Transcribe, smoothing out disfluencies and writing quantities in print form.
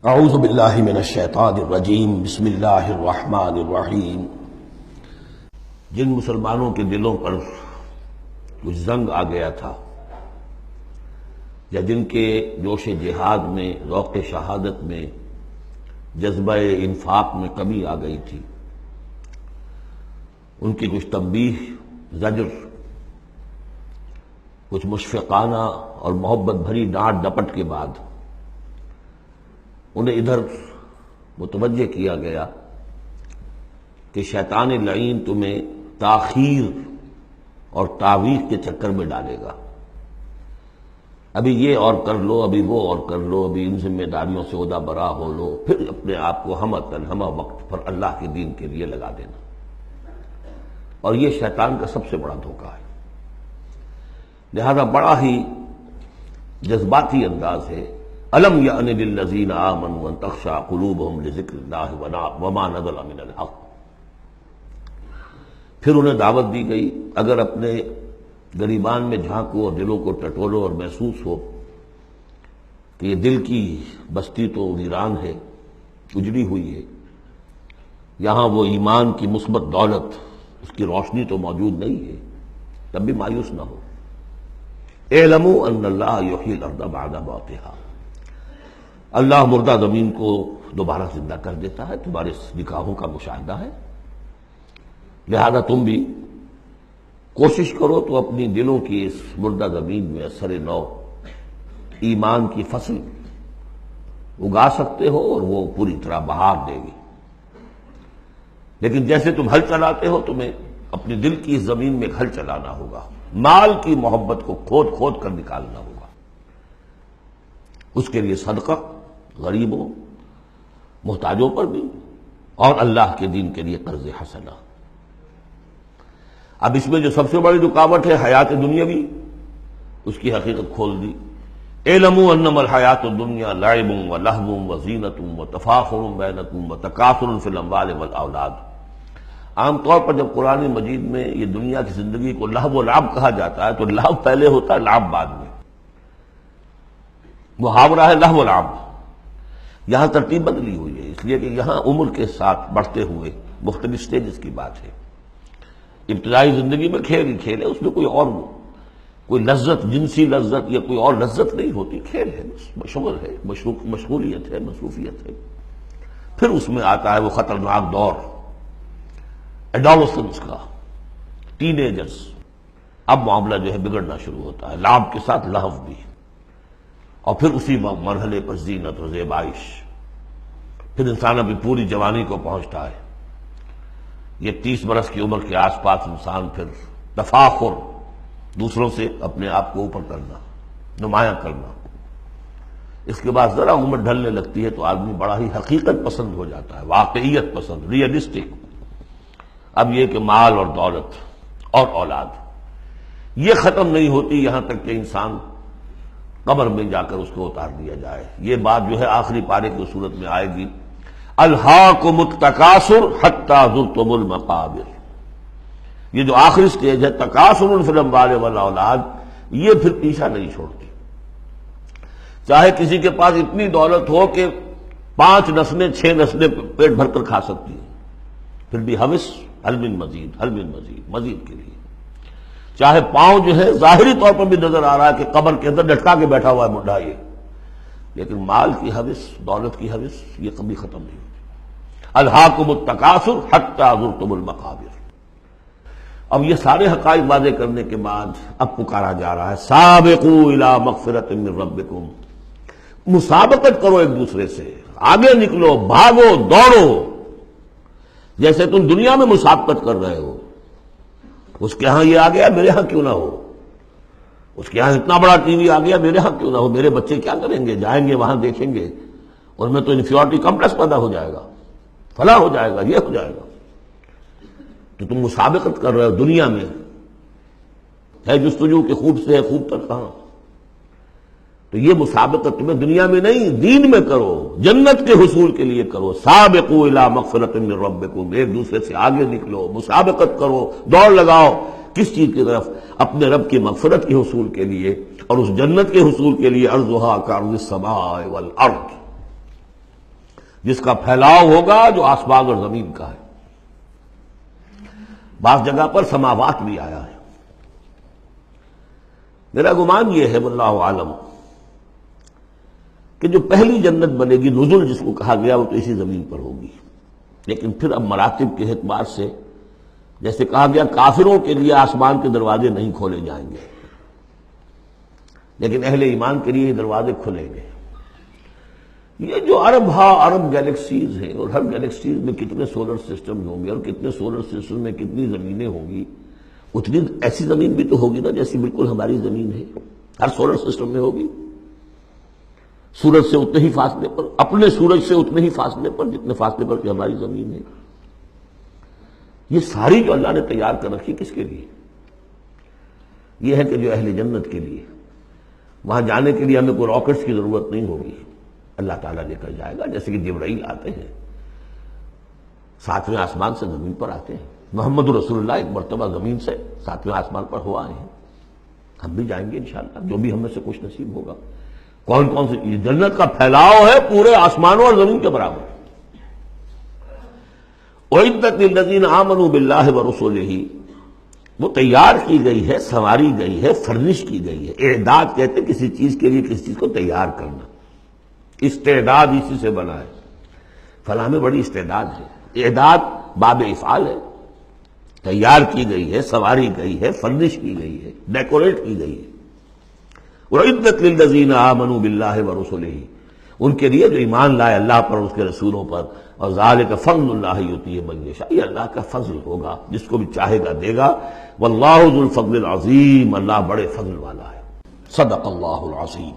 اعوذ باللہ من الشیطان الرجیم بسم اللہ الرحمن الرحیم۔ جن مسلمانوں کے دلوں پر کچھ زنگ آ گیا تھا یا جن کے جوش جہاد میں، ذوق شہادت میں، جذبہ انفاق میں کمی آ گئی تھی، ان کی کچھ تنبیہ، زجر، کچھ مشفقانہ اور محبت بھری ڈانٹ ڈپٹ کے بعد انہیں ادھر متوجہ کیا گیا کہ شیطان لعین تمہیں تاخیر اور تعویق کے چکر میں ڈالے گا۔ ابھی یہ اور کر لو، ابھی وہ اور کر لو، ابھی ان ذمہ داریوں سے عہدہ برا ہو لو، پھر اپنے آپ کو ہمہ وقت پر اللہ کے دین کے لیے لگا دینا۔ اور یہ شیطان کا سب سے بڑا دھوکہ ہے۔ لہذا بڑا ہی جذباتی انداز ہے، الم یأن للذین آمنوا ان تخشع قلوبہم لذکر اللہ وما نزل من الحق۔ پھر انہیں دعوت دی گئی، اگر اپنے گریبان میں جھانکو اور دلوں کو ٹٹولو اور محسوس ہو کہ یہ دل کی بستی تو ویران ہے، اجڑی ہوئی ہے، یہاں وہ ایمان کی مثبت دولت، اس کی روشنی تو موجود نہیں ہے، تب بھی مایوس نہ ہو۔ اعلموا ان اللہ یحیی الارض بعد موتہا، اللہ مردہ زمین کو دوبارہ زندہ کر دیتا ہے، تمہارے نکاحوں کا مشاہدہ ہے۔ لہذا تم بھی کوشش کرو تو اپنی دلوں کی اس مردہ زمین میں اثر نو ایمان کی فصل اگا سکتے ہو اور وہ پوری طرح بہار دے گی۔ لیکن جیسے تم ہل چلاتے ہو، تمہیں اپنی دل کی اس زمین میں ہل چلانا ہوگا، مال کی محبت کو کھود کھود کر نکالنا ہوگا، اس کے لیے صدقہ غریبوں، محتاجوں پر بھی، اور اللہ کے دین کے لیے قرض حسنہ۔ اب اس میں جو سب سے بڑی رکاوٹ ہے حیات دنیاوی، اس کی حقیقت کھول دی۔ اعلموا انما الحیات الدنیا لعب ولہو وزینۃ وتفاخر بینکم وتکاثر فی الاموال والاولاد۔ عام طور پر جب قرآن مجید میں یہ دنیا کی زندگی کو لہو و لعب کہا جاتا ہے تو لہو پہلے ہوتا ہے، لعب بعد میں۔ محاورہ ہے لہو و لعب۔ یہاں ترتیب بدلی ہوئی ہے، اس لیے کہ یہاں عمر کے ساتھ بڑھتے ہوئے مختلف سٹیجز کی بات ہے۔ ابتدائی زندگی میں کھیل ہی کھیل ہے، اس میں کوئی لذت، جنسی لذت یا کوئی اور لذت نہیں ہوتی، کھیل ہے، شغل ہے، مشغولیت ہے، مصروفیت ہے۔ پھر اس میں آتا ہے وہ خطرناک دور ایڈولسنس کا، ٹین ایجرز۔ اب معاملہ جو ہے بگڑنا شروع ہوتا ہے، لعب کے ساتھ لہو بھی، اور پھر اسی مرحلے پر زینت و زیبائش۔ پھر انسان ابھی پوری جوانی کو پہنچتا ہے، یہ 30 برس کی عمر کے آس پاس انسان پھر تفاخر، دوسروں سے اپنے آپ کو اوپر کرنا، نمایاں کرنا۔ اس کے بعد ذرا عمر ڈھلنے لگتی ہے تو آدمی بڑا ہی حقیقت پسند ہو جاتا ہے، واقعیت پسند، ریئلسٹک۔ اب یہ کہ مال اور دولت اور اولاد یہ ختم نہیں ہوتی یہاں تک کہ انسان قبر میں جا کر اس کو اتار دیا جائے۔ یہ بات جو ہے آخری پارے کی صورت میں آئے گی، الہاکم التکاثر حتی زرتم المقابر۔ یہ جو آخری سٹیج ہے، تکاثر فی الاموال والاولاد، یہ پھر پیچھا نہیں چھوڑتی۔ چاہے کسی کے پاس اتنی دولت ہو کہ 5 نسلیں 6 نسلیں پیٹ بھر کر کھا سکتی ہیں، پھر بھی حوث حل من مزید، حل من مزید، مزید کے لیے۔ چاہے پاؤں جو ہے ظاہری طور پر بھی نظر آ رہا ہے کہ قبر کے اندر لٹکا کے بیٹھا ہوا ہے مڈھا یہ، لیکن مال کی حوث، دولت کی حوث یہ کبھی ختم نہیں ہوتی۔ الہاکم التکاثر حتی زرتم المقابر۔ اب یہ سارے حقائق واضح کرنے کے بعد اب پکارا جا رہا ہے، سابقوا الی مغفرۃ من ربکم۔ مسابقت کرو ایک دوسرے سے، آگے نکلو، بھاگو، دوڑو۔ جیسے تم دنیا میں مسابقت کر رہے ہو، اس کے ہاں یہ آ گیا، میرے ہاں کیوں نہ ہو، اس کے ہاں اتنا بڑا ٹی وی آ گیا، میرے ہاں کیوں نہ ہو، میرے بچے کیا کریں گے، جائیں گے وہاں دیکھیں گے، ان میں تو انفیورٹی کمپلیکس پیدا ہو جائے گا، فلاں ہو جائے گا، یہ ہو جائے گا۔ تو تم مسابقت کر رہے ہو دنیا میں، ہے جستجو کہ خوب سے ہے خوب تک کہاں۔ تو یہ مسابقت تمہیں دنیا میں نہیں، دین میں کرو، جنت کے حصول کے لیے کرو۔ سابقوا الی مغفرۃ من ربکم، ایک دوسرے سے آگے نکلو، مسابقت کرو، دوڑ لگاؤ، کس چیز کی طرف؟ اپنے رب کی مغفرت کے حصول کے لیے اور اس جنت کے حصول کے لیے۔ ارضھا کعرض السماء والارض، جس کا پھیلاؤ ہوگا جو آسمان اور زمین کا ہے۔ بعض جگہ پر سماوات بھی آیا ہے۔ میرا گمان یہ ہے واللہ عالم کہ جو پہلی جنت بنے گی، نزل جس کو کہا گیا، وہ تو اسی زمین پر ہوگی، لیکن پھر اب مراتب کے اعتبار سے جیسے کہا گیا کافروں کے لیے آسمان کے دروازے نہیں کھولے جائیں گے، لیکن اہل ایمان کے لیے یہ دروازے کھلیں گے۔ یہ جو ارب گیلیکسیز ہیں، اور ہر گیلیکسیز میں کتنے سولر سسٹم ہوں گے، اور کتنے سولر سسٹم میں کتنی زمینیں ہوں گی، اتنی ایسی زمین بھی تو ہوگی نا جیسی بالکل ہماری زمین ہے، ہر سولر سسٹم میں ہوگی، سورج سے اتنے ہی فاصلے پر، اپنے سورج سے اتنے ہی فاصلے پر جتنے فاصلے پر کہ ہماری زمین ہے۔ یہ ساری جو اللہ نے تیار کر رکھی کس کے لیے؟ یہ ہے کہ جو اہل جنت کے لیے، وہاں جانے کے لیے ہمیں کوئی راکٹس کی ضرورت نہیں ہوگی، اللہ تعالیٰ لے کر جائے گا، جیسے کہ جبرائیل آتے ہیں، ساتویں آسمان سے زمین پر آتے ہیں۔ محمد رسول اللہ ایک مرتبہ زمین سے ساتویں آسمان پر ہوا آئے ہیں، ہم بھی جائیں گے انشاءاللہ، جو بھی ہم میں سے کچھ نصیب ہوگا۔ کون کون سے؟ یہ جنت کا پھیلاؤ ہے پورے آسمانوں اور زمین کے برابر۔ اعدت للذین آمنوا باللہ ورسولہ، وہ تیار کی گئی ہے، سنواری گئی ہے، فرنش کی گئی ہے۔ اعداد کہتے ہیں کسی چیز کے لیے کسی چیز کو تیار کرنا، استعداد اسی سے بنا ہے، فلاں میں بڑی استعداد ہے، اعداد باب افعال ہے، تیار کی گئی ہے، سنواری گئی ہے، فرنش کی گئی ہے، ڈیکوریٹ کی گئی ہے۔ وَعِدَّتْ لِلَّذِينَ آمَنُوا بِاللَّهِ وَرُسُلِهِ، ان کے لیے جو ایمان لائے اللہ پر اور اس کے رسولوں پر، اور ذَلِكَ فَضْلُ اللَّهِ يُؤْتِيهِ مَن يَشَاءُ، یہ اللہ کا فضل ہوگا، جس کو بھی چاہے گا دے گا۔ وَاللَّهُ ذُو الْفَضْلِ الْعَظِيمِ، اللہ بڑے فضل والا ہے۔ صدق اللہ العظیم۔